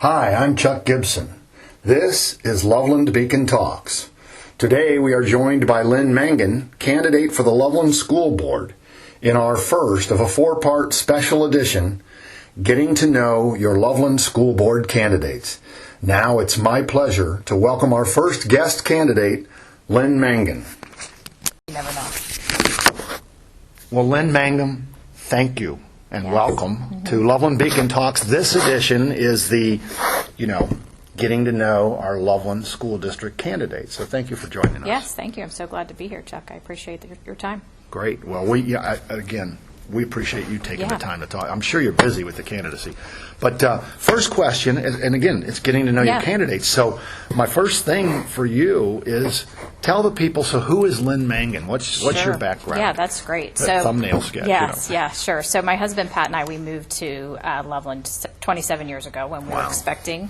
Hi, I'm Chuck Gibson. This is Loveland Beacon Talks. Today we are joined by Lynn Mangan, candidate for the Loveland School Board, in our first of a four-part special edition, Getting to Know Your Loveland School Board Candidates. Now it's my pleasure to welcome our first guest candidate, Lynn Mangan. You never know. Well, Lynn Mangan, thank you and welcome to Loveland Beacon Talks. This edition is the, getting to know our Loveland School District candidates. So thank you for joining us. Yes, thank you. I'm so glad to be here, Chuck. I appreciate your time. Great. Well, we appreciate you taking the time to talk. I'm sure you're busy with the candidacy. But first question, and again, it's getting to know your candidates. So my first thing for you is tell the people, so who is Lynn Mangan? What's your background? Yeah, that's great. Thumbnail sketch. Yes, yeah, sure. So my husband, Pat, and I, we moved to Loveland 27 years ago when we were expecting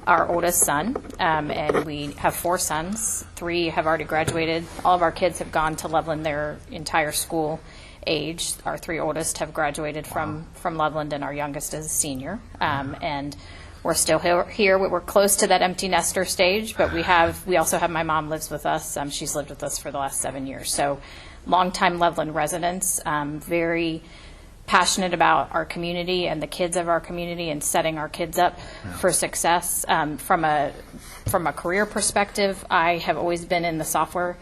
our oldest son, and we have 4 sons. 3 have already graduated. All of our kids have gone to Loveland their entire school age. Our 3 oldest have graduated from Loveland, and our youngest is a senior. And we're still here. We're close to that empty nester stage, but we also have, my mom lives with us. She's lived with us for the last 7 years. So longtime Loveland residents, very passionate about our community and the kids of our community and setting our kids up for success. From a career perspective, I have always been in the software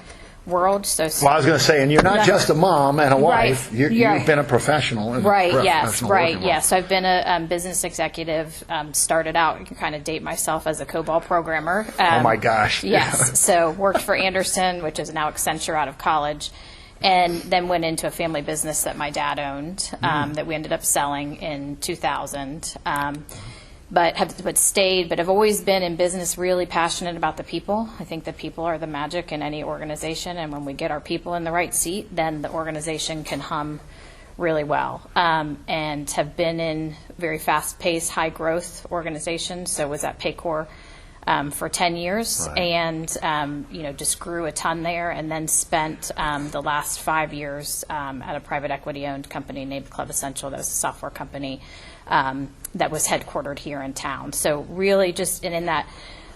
world. Well, I was going to say, and you're not just a mom and a wife. You've been a professional. Yes. So I've been a business executive. Started out, I can kind of date myself, as a COBOL programmer. Oh my gosh. Yes. So worked for Anderson, which is now Accenture, out of college. And then went into a family business that my dad owned, that we ended up selling in 2000. But have always been in business, really passionate about the people. I think that people are the magic in any organization, and when we get our people in the right seat, then the organization can hum really well. And have been in very fast-paced, high-growth organizations. So was at Paycor for 10 years, and just grew a ton there, and then spent the last 5 years at a private equity-owned company named Club Essential. That was a software company that was headquartered here in town. So really just, and in that,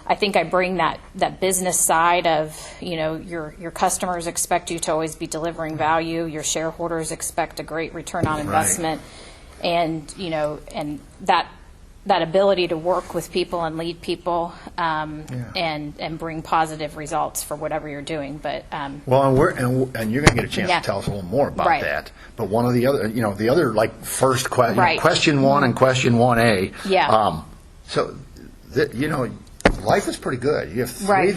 I think I bring that business side of, your customers expect you to always be delivering value, your shareholders expect a great return on investment, and, and that ability to work with people and lead people, and bring positive results for whatever you're doing. But well, and you're going to get a chance to tell us a little more about that. But one of the other, the other first question, question 1 and question 1A. Yeah. So, life is pretty good. You have three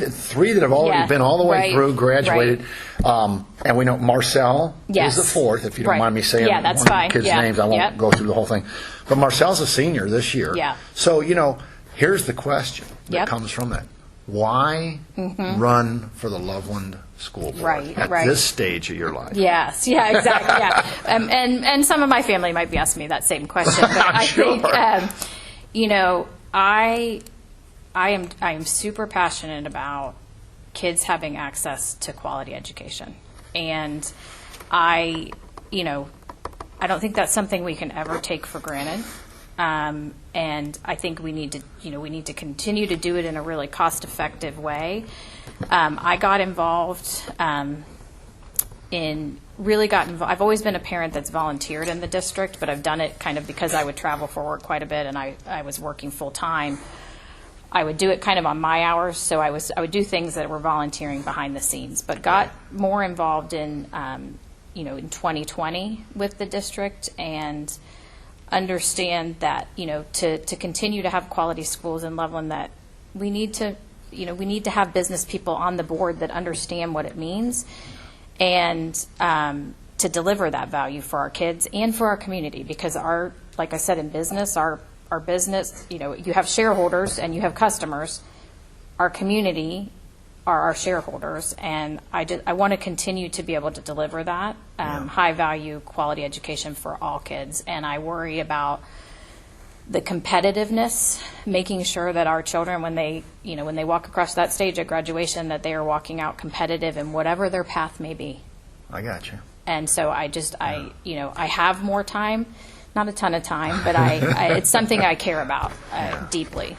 that have already been all the way through, graduated. And we know Marcel is the 4th, if you don't mind me saying one of the kids' names. I won't go through the whole thing. But Marcel's a senior this year. Yeah. So, here's the question that comes from that. Why run for the Loveland School Board at this stage of your life? Yes, exactly, and some of my family might be asking me that same question. But I think, I am super passionate about kids having access to quality education, and I don't think that's something we can ever take for granted. And I think we need to continue to do it in a really cost-effective way. I got involved I've always been a parent that's volunteered in the district, but I've done it kind of because I would travel for work quite a bit, and I was working full-time. I would do it kind of on my hours, so I would do things that were volunteering behind the scenes, but got more involved in in 2020 with the district, and understand that to continue to have quality schools in Loveland, that we need to have business people on the board that understand what it means, and to deliver that value for our kids and for our community, because like I said, in business, our business, you have shareholders and you have customers. Our community are our shareholders, and I want to continue to be able to deliver that high value, quality education for all kids. And I worry about the competitiveness, making sure that our children, when they walk across that stage at graduation, that they are walking out competitive in whatever their path may be. I got you. And so I have more time, not a ton of time, but it's something I care about deeply.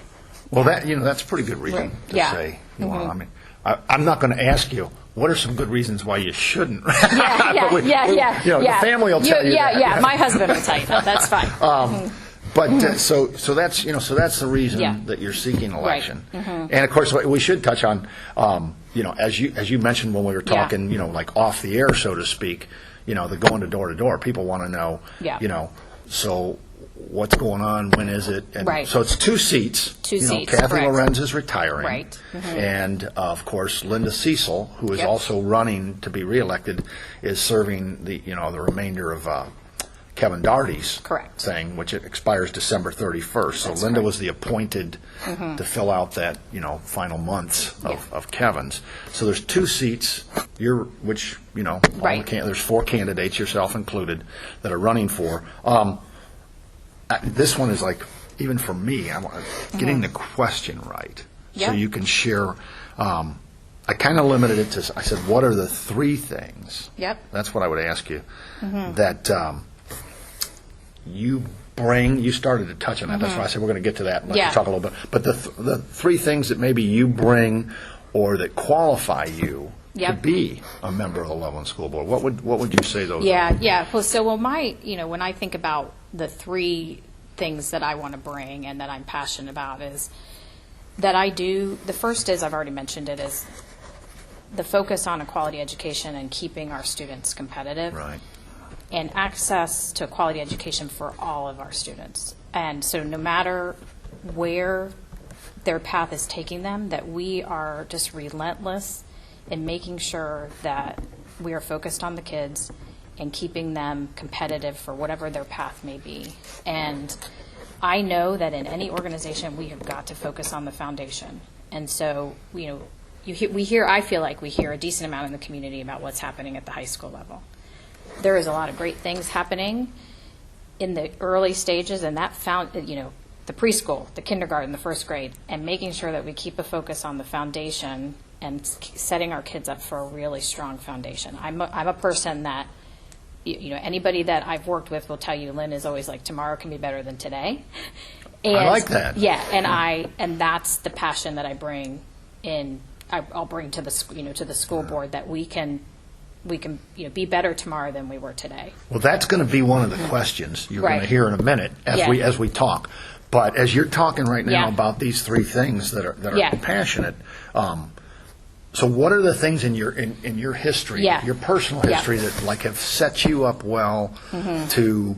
Well, that's a pretty good reason to say. I mean, I'm not going to ask you, what are some good reasons why you shouldn't? The family will tell you that. Yeah, my husband will tell you that. That's fine. But so that's the reason that you're seeking election. Right. And of course, we should touch on, as you mentioned when we were talking, like off the air, so to speak, the going to door, people want to know, so what's going on, when is it? And right. So it's 2 seats. Kathy Lorenz is retiring. Right. And, of course, Linda Cecil, who is also running to be reelected, is serving the remainder of Kevin Daugherty's thing, which it expires December 31st. So Linda was the appointed to fill out that, final months of Kevin's. So there's 2 seats, there's 4 candidates, yourself included, that are running for. This one is like, even for me, I'm getting the question right. So you can share. I kind of limited it to, I said, what are the 3 things? That's what I would ask you. That you bring, you started to touch on that. That's why I said we're going to get to that and let you talk a little bit. But the 3 things that maybe you bring or that qualify you to be a member of the Loveland School Board, what would you say those are? Well, when I think about the 3 things that I want to bring and that I'm passionate about is that the first is, I've already mentioned it, is the focus on a quality education and keeping our students competitive. Right. And access to a quality education for all of our students. And so no matter where their path is taking them, that we are just relentless in making sure that we are focused on the kids and keeping them competitive for whatever their path may be. And I know that in any organization, we have got to focus on the foundation. And so, I feel like we hear a decent amount in the community about what's happening at the high school level. There is a lot of great things happening in the early stages, and that the preschool, the kindergarten, the first grade, and making sure that we keep a focus on the foundation and setting our kids up for a really strong foundation. I'm a person that, anybody that I've worked with will tell you, Lynn is always like, tomorrow can be better than today. And, I like that. Yeah, and that's the passion that I bring in. I'll bring to the school board, that we can be better tomorrow than we were today. Well, that's going to be one of the questions you're going to hear in a minute as we talk. But as you're talking right now about these 3 things that are passionate, so what are the things in your history, your personal history, that have set you up well to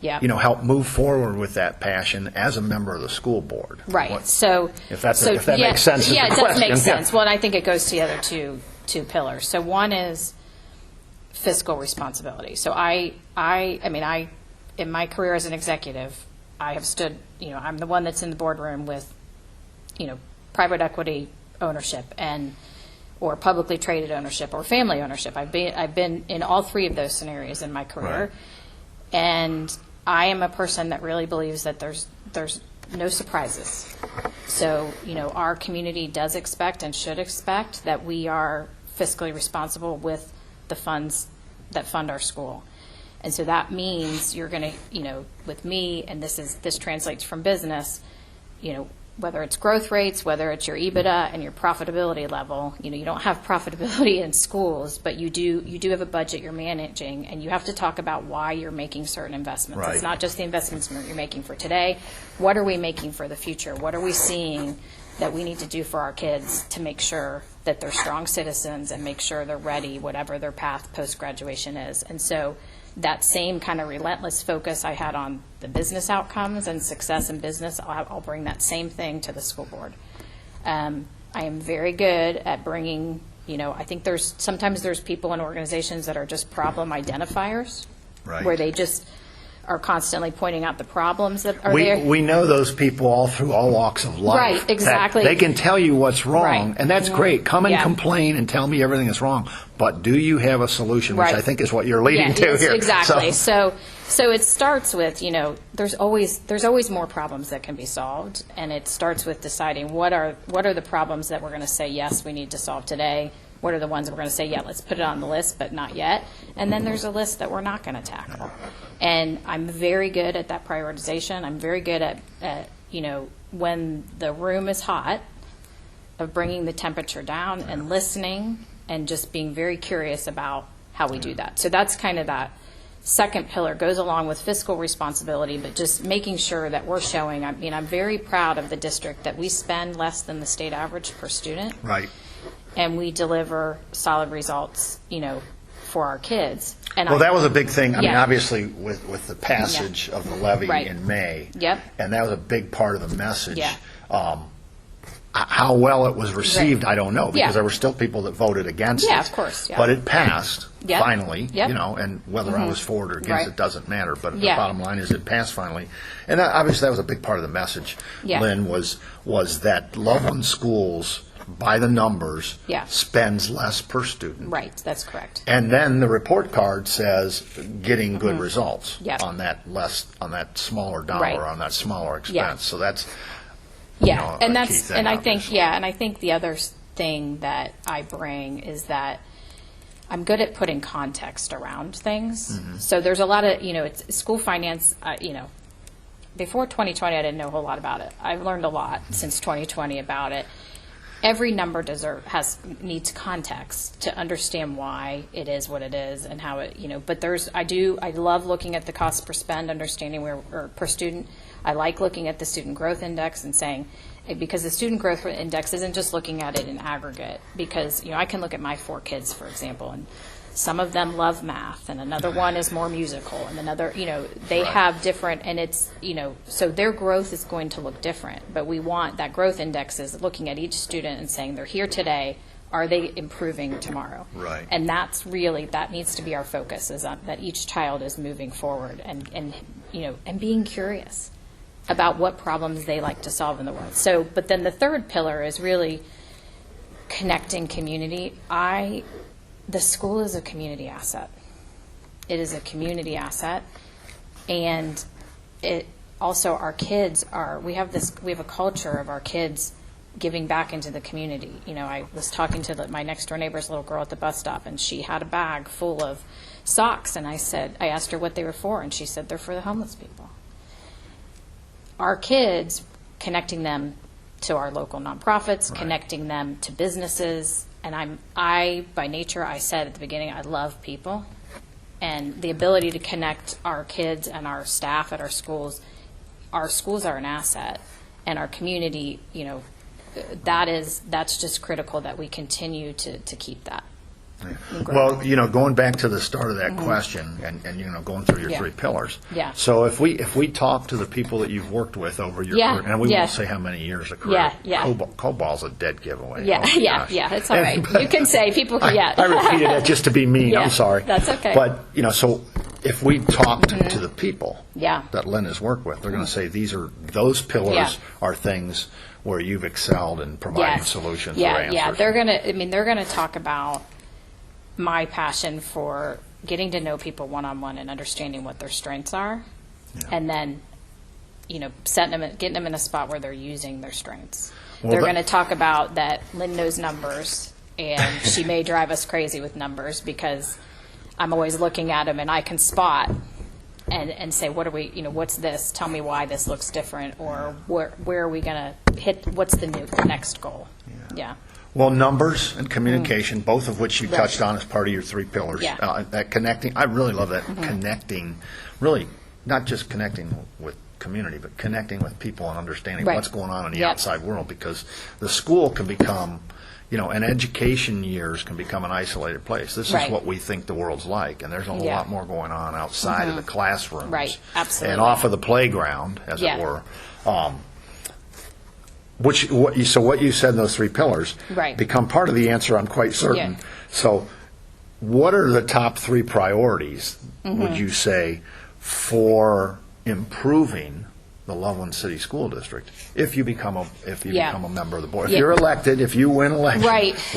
help move forward with that passion as a member of the school board? Right. If that makes sense. Yeah, it does make sense. Well, and I think it goes to the other two pillars. So one is fiscal responsibility. So I in my career as an executive, I have stood, I'm the one that's in the boardroom with, private equity ownership or publicly traded ownership or family ownership. I've been in all 3 of those scenarios in my career. Right. And I am a person that really believes that there's no surprises. So, our community does expect and should expect that we are fiscally responsible with the funds that fund our school. And so that means you're going to, with me, and this translates from business, whether it's growth rates, whether it's your EBITDA and your profitability level, you don't have profitability in schools, but you do have a budget you're managing, and you have to talk about why you're making certain investments. Right. It's not just the investments you're making for today. What are we making for the future? What are we seeing that we need to do for our kids to make sure that they're strong citizens and make sure they're ready, whatever their path post-graduation is? And so that same kind of relentless focus I had on the business outcomes and success in business, I'll bring that same thing to the school board. I am very good at bringing, I think sometimes there's people in organizations that are just problem identifiers, right, where they just are constantly pointing out the problems that are there. We know those people all through all walks of life. Right, exactly. They can tell you what's wrong, right, and that's great. Come and complain and tell me everything is wrong, but do you have a solution, which I think is what you're leading to here. Exactly. So it starts with, there's always more problems that can be solved, and it starts with deciding what are the problems that we're going to say, yes, we need to solve today. What are the ones we're going to say, yeah, let's put it on the list, but not yet. And then there's a list that we're not going to tackle. And I'm very good at that prioritization. I'm very good at when the room is hot, of bringing the temperature down and listening and just being very curious about how we do that. So that's kind of that second pillar, goes along with fiscal responsibility, but just making sure that we're showing, I'm very proud of the district that we spend less than the state average per student. Right. And we deliver solid results, for our kids. And well, that was a big thing. I mean, obviously, with the passage of the levy in May. Yep. And that was a big part of the message. Yeah. How well it was received, I don't know, because there were still people that voted against it. Yeah, of course. Yeah. But it passed finally, Yep. and whether I was for it or against it doesn't matter. But the Yeah. bottom line is it passed finally. And obviously that was a big part of the message, Lynn, was that Loveland Schools, by the numbers, spends less per student. Right, that's correct. And then the report card says getting good results on that smaller dollar, on that smaller expense. Yeah. So that's and a key thing, and obviously. I think the other thing that I bring is that I'm good at putting context around things. So there's a lot of it's school finance. Before 2020, I didn't know a whole lot about it. I've learned a lot since 2020 about it. Every number needs context to understand why it is what it is and how it But I love looking at the cost per spend, understanding or per student. I like looking at the student growth index and saying, because the student growth index isn't just looking at it in aggregate. Because I can look at my 4 kids, for example, and some of them love math, and another one is more musical, and another, they have different, and it's, so their growth is going to look different. But we want that growth index is looking at each student and saying they're here today, are they improving tomorrow? Right. And that needs to be our focus, is that each child is moving forward and being curious about what problems they like to solve in the world. So, but then the third pillar is really connecting community. The school is a community asset. It is a community asset, and it also, our kids we have a culture of our kids giving back into the community. I was talking to my next door neighbor's little girl at the bus stop, and she had a bag full of socks, and I asked her what they were for, and she said they're for the homeless people. Our kids, connecting them to our local nonprofits, connecting them to businesses, and by nature, I said at the beginning, I love people, and the ability to connect our kids and our staff at our schools are an asset, and our community, that's just critical that we continue to keep that. Well, going back to the start of that question, and going through your 3 pillars. Yeah. So if we talk to the people that you've worked with over your career, and we won't say how many years of career. COBOL's a dead giveaway. It's all right. You can say people. I repeated that just to be mean. I'm sorry. That's okay. But so if we talk to the people that Lynn has worked with, they're going to say those pillars are things where you've excelled in providing solutions or answers. They're gonna talk about my passion for getting to know people one-on-one and understanding what their strengths are, and then getting them in a spot where they're using their strengths. They're going to talk about that Lynn knows numbers, and she may drive us crazy with numbers because I'm always looking at them and I can spot and say, what are we, what's this? Tell me why this looks different, or where are we going to hit? What's the next goal? Well, numbers and communication, both of which you touched on as part of your 3 pillars. That connecting, I really love that. Connecting, really, not just connecting with community, but connecting with people and understanding what's going on in the outside world, because the school can become, and education years can become an isolated place. This is what we think the world's like, and there's a whole lot more going on outside of the classrooms. Right, absolutely. And off of the playground, as it were. So what you said in those 3 pillars become part of the answer, I'm quite certain. So what are the top 3 priorities, would you say, for improving the Loveland City School District if you become a member of the board? If you're elected, if you win election,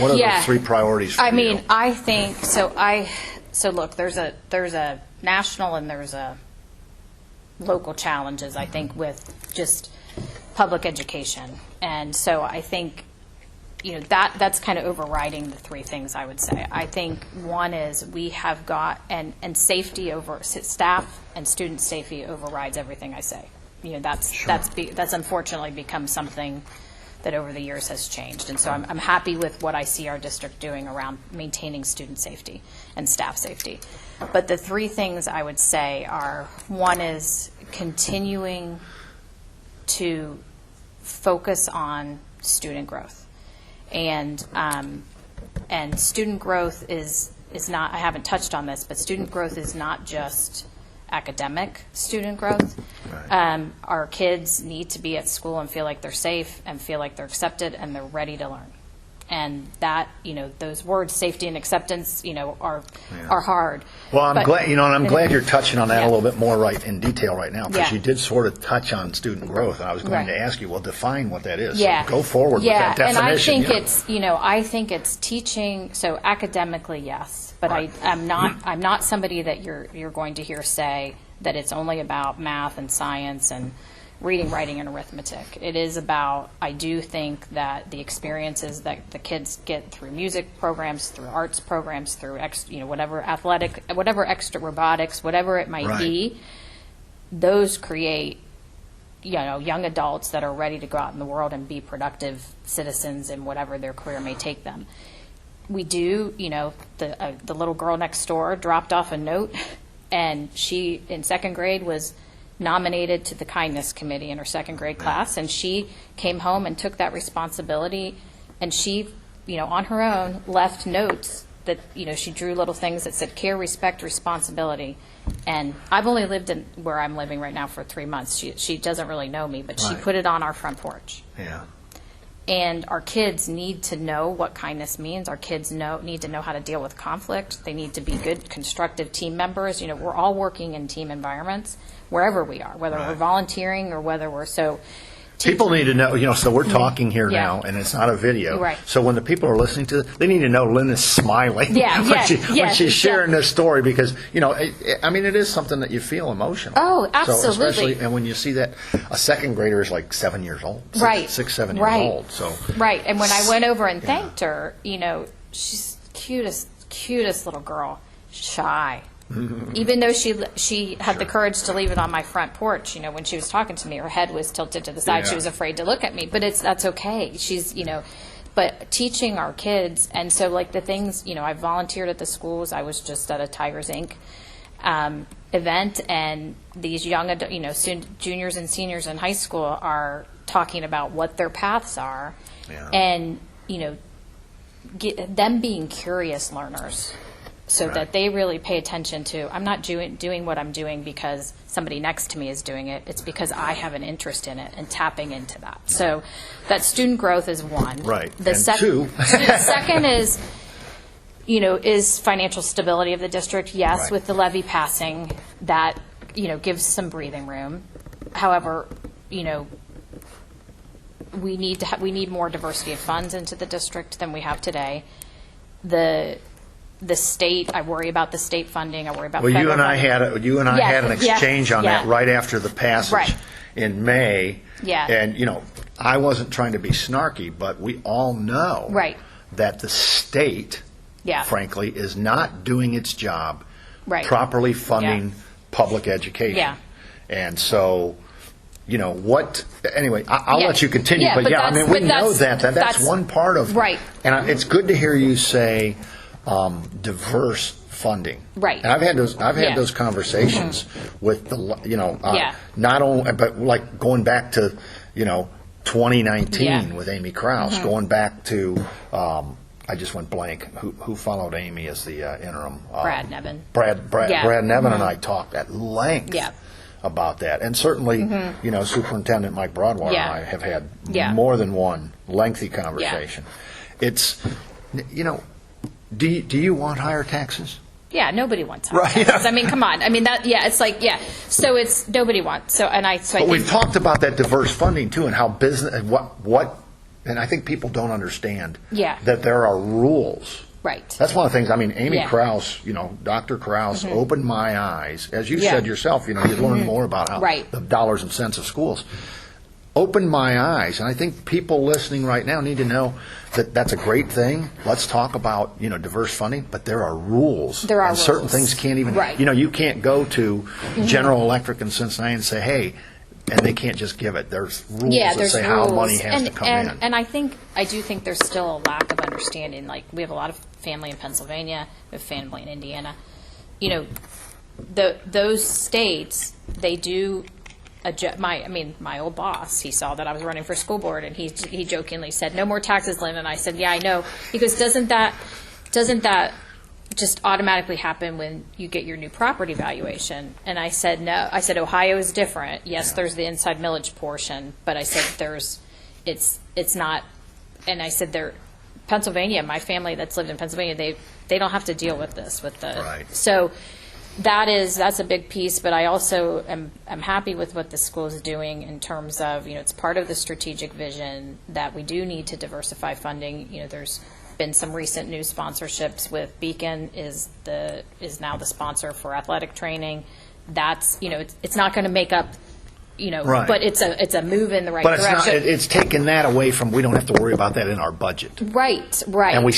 what are those 3 priorities for you? I think so. Look, there's a national and there's a local challenges, I think, with just public education. And so I think, that's kind of overriding the 3 things I would say. I think one is we have got, and safety over, staff and student safety overrides everything I say. that's unfortunately become something that over the years has changed. And so I'm happy with what I see our district doing around maintaining student safety and staff safety. But the three things I would say are, one is continuing to focus on student growth. And student growth is not, I haven't touched on this, but student growth is not just academic student growth. Right. Our kids need to be at school and feel like they're safe and feel like they're accepted and they're ready to learn. And that, those words, safety and acceptance, are hard. Well, I'm glad you're touching on that a little bit more in detail right now, because you did sort of touch on student growth, and I was going to ask you, well, define what that is. Yeah. So go forward with that definition. And I think it's teaching. So academically, yes, but right. I'm not somebody that you're going to hear say that it's only about math and science and reading, writing, and arithmetic. It is about, I do think that the experiences that the kids get through music programs, through arts programs, through whatever athletic, whatever extra robotics, whatever it might be, those create young adults that are ready to go out in the world and be productive citizens in whatever their career may take them. We do, the little girl next door dropped off a note, and she in second grade was nominated to the kindness committee in her second grade class, and she came home and took that responsibility, and she on her own left notes that she drew little things that said care, respect, responsibility. And I've only lived in where I'm living right now for 3 months. She doesn't really know me, but she put it on our front porch. Yeah. And our kids need to know what kindness means. Our kids need to know how to deal with conflict. They need to be good, constructive team members. We're all working in team environments wherever we are, whether we're volunteering or whether we're People need to know, so we're talking here now, and it's not a video. Right. So when the people are listening to it, they need to know Lynn is smiling when she's sharing this story, because, it is something that you feel emotional. Oh, absolutely. So especially, and when you see that a second grader is like 7 years old, 6, 7 years old. So. Right. And when I went over and thanked her, she's cutest little girl, shy. Even though she had the courage to leave it on my front porch, when she was talking to me, her head was tilted to the side. She was afraid to look at me, but that's okay. She's, but teaching our kids, and so the things, I volunteered at the schools. I was just at a Tigers Inc. Event, and these young, juniors and seniors in high school are talking about what their paths are, and them being curious learners. So that they really pay attention to, I'm not doing what I'm doing because somebody next to me is doing it. It's because I have an interest in it, and tapping into that. So that student growth is one. Right. The two. The second is, is financial stability of the district. Yes, with the levy passing, that, gives some breathing room. However, we need more diversity of funds into the district than we have today. The state, I worry about the state funding. I worry about federal funding. You and I had an exchange on that right after the passage in May. Yeah. And I wasn't trying to be snarky, but we all know that the state, frankly, is not doing its job properly funding public education. Yeah. And so, anyway, I'll let you continue. But we know that's one part of And it's good to hear you say diverse funding. Right. And I've had those conversations with not only, but going back to 2019 with Amy Krause, going back to I just went blank. Who followed Amy as the interim? Brad Nevin. Brad Nevin and I talked at length about that, and certainly Superintendent Mike Broadwater and I have had more than one lengthy conversation. It's Do you want higher taxes? Yeah, nobody wants higher taxes. I mean, come on. I mean, it's so it's nobody wants. But we've talked about that diverse funding too, and how business, and I think people don't understand that there are rules. Right. That's one of the things. I mean, Amy Krause, Dr. Krause opened my eyes. As you said yourself, you learn more about how the dollars and cents of schools. Opened my eyes, and I think people listening right now need to know that that's a great thing. Let's talk about diverse funding, but there are rules. There are rules. Certain things can't even. You can't go to General Electric in Cincinnati and say, "Hey, and they can't just give it. There's rules that say how money has to come in. And I do think there's still a lack of understanding. Like, we have a lot of family in Pennsylvania, we have family in Indiana. You know, those states, they do adjust. My old boss, he saw that I was running for school board, and he jokingly said, "No more taxes, Lynn." And I said, "Yeah, I know." He goes, "Doesn't that just automatically happen when you get your new property valuation?" And I said, "No." I said, "Ohio is different. Yes, there's the inside millage portion, but I said it's not." And I said, Pennsylvania, my family that's lived in Pennsylvania, they don't have to deal with this Right. So that's a big piece. But I also am happy with what the school is doing in terms of, it's part of the strategic vision that we do need to diversify funding. There's been some recent new sponsorships with Beacon is now the sponsor for athletic training. That's, it's not going to make up, Right. but it's a move in the right But direction. it's taken that away from, we don't have to worry about that in our budget. Right. And we'll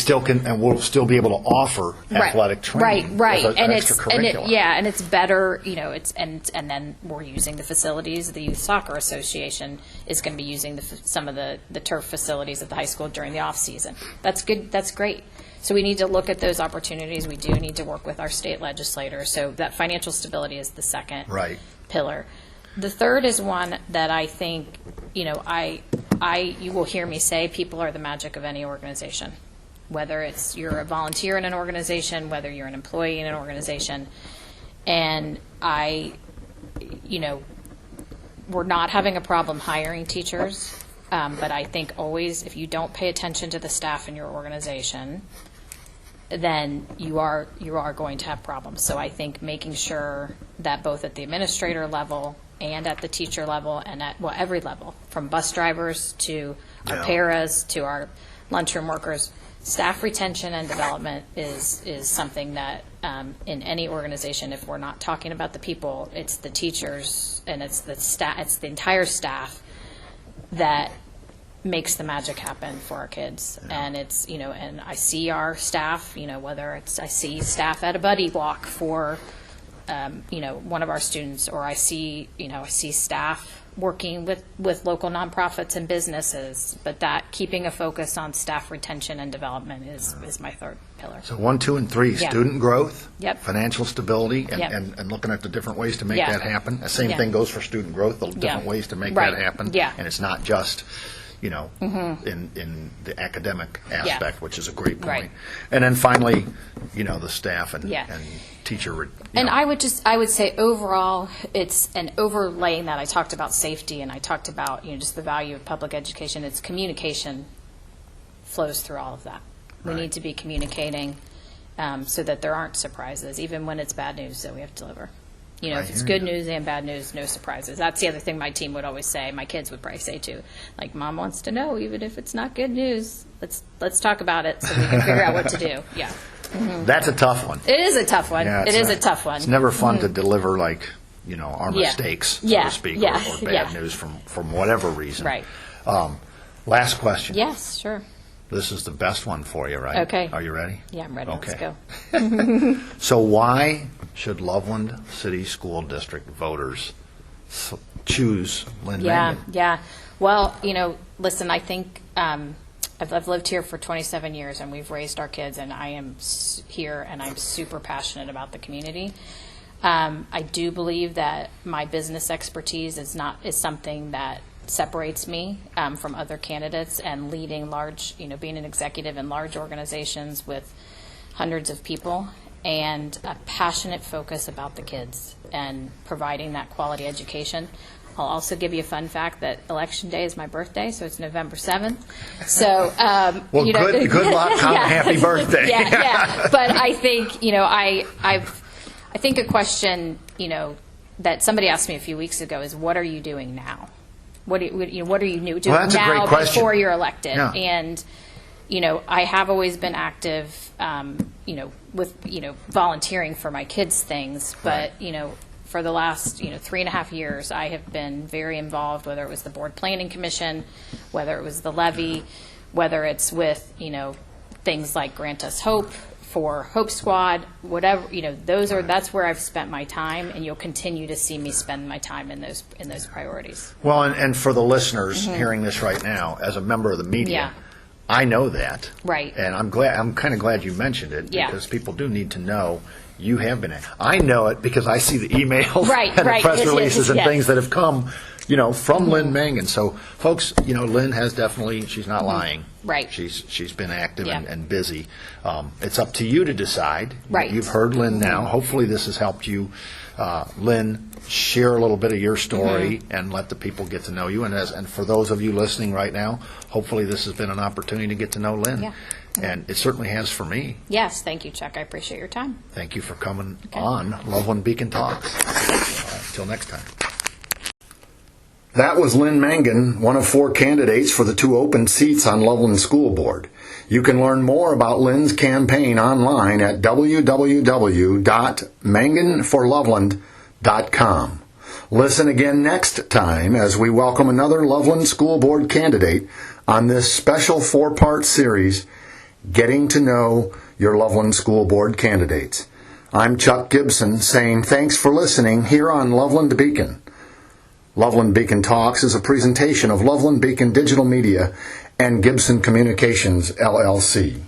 still be able to offer athletic training. Right. As And extracurricular. and it's better, and then we're using the facilities. The Youth Soccer Association is going to be using some of the turf facilities at the high school during the off season. That's good. That's great. So we need to look at those opportunities. We do need to work with our state legislators. So that financial stability is the second pillar. The third is one that I think, you will hear me say, people are the magic of any organization. Whether it's you're a volunteer in an organization, whether you're an employee in an organization. And we're not having a problem hiring teachers, but I think always if you don't pay attention to the staff in your organization, then you are going to have problems. So I think making sure that both at the administrator level and at the teacher level and at every level, from bus drivers to our paras to our lunchroom workers, staff retention and development is something that in any organization, if we're not talking about the people, it's the teachers and it's the entire staff that makes the magic happen for our kids. And it's, and I see our staff, whether it's I see staff at a buddy walk for one of our students, or I see staff working with local nonprofits and businesses, but that keeping a focus on staff retention and development is my third pillar. So 1, 2, and 3, student growth, Yep. financial stability, and, Yep. and looking at the different ways to make Yeah. that happen. The same Yeah. thing goes for student growth, the different Yeah. ways to make Right. that happen. Yeah. And it's not just, in the academic aspect, which is a great point. Right. And then finally, the staff and Yeah. teacher. And I would say overall, it's an overlaying that I talked about safety and I talked about, just the value of public education. It's communication flows through all of that. We Right. need to be communicating so that there aren't surprises, even when it's bad news that we have to deliver. If it's good news and bad news, no surprises. That's the other thing my team would always say. My kids would probably say too. Like, Mom wants to know, even if it's not good news, let's talk about it so we can figure out what to do. Yeah. Mm-hmm. That's a tough one. It is a tough one. Yeah, it is a tough one. It's never fun to deliver, our mistakes, so to speak, or bad news from whatever reason. Right. Last question. Yes, sure. This is the best one for you, right? Okay. Are you ready? Yeah, I'm ready. Okay. Let's go. So why should Loveland City School District voters choose Lynn Mangan? Yeah. Well, listen, I think I've lived here for 27 years, and we've raised our kids, and I am here, and I'm super passionate about the community. I do believe that my business expertise is something that separates me from other candidates, and leading large, being an executive in large organizations with hundreds of people, and a passionate focus about the kids and providing that quality education. I'll also give you a fun fact that Election Day is my birthday, so it's November 7th. So, good luck. Happy birthday. Yeah. But I think, I think a question, that somebody asked me a few weeks ago is, what are you doing now? What are you doing now before you're elected? Yeah. And, I have always been active, with, volunteering for my kids' things, but, for the last 3.5 years, I have been very involved, whether it was the Board Planning Commission, whether it was the levy, whether it's with things like Grant Us Hope for Hope Squad, whatever, that's where I've spent my time, and you'll continue to see me spend my time in those priorities. Well, and for the listeners hearing this right now, as a member of the media, I know that. Right. And I'm kind of glad you mentioned it, because people do need to know you have been. I know it because I see the emails and the press releases and things that have come, from Lynn Mangan. So, folks, Lynn has definitely, she's not lying. Right. She's been active and busy. It's up to you to decide. Right. You've heard Lynn now. Hopefully this has helped you. Lynn, share a little bit of your story and let the people get to know you. And for those of you listening right now, hopefully this has been an opportunity to get to know Lynn. Yeah. And it certainly has for me. Yes, thank you, Chuck. I appreciate your time. Thank you for coming on Loveland Beacon Talks. Until next time. That was Lynn Mangan, one of 4 candidates for the 2 open seats on Loveland School Board. You can learn more about Lynn's campaign online at www.manganforloveland.com. Listen again next time as we welcome another Loveland School Board candidate on this special 4-part series, Getting to Know Your Loveland School Board Candidates. I'm Chuck Gibson saying thanks for listening here on Loveland Beacon. Loveland Beacon Talks is a presentation of Loveland Beacon Digital Media and Gibson Communications, LLC.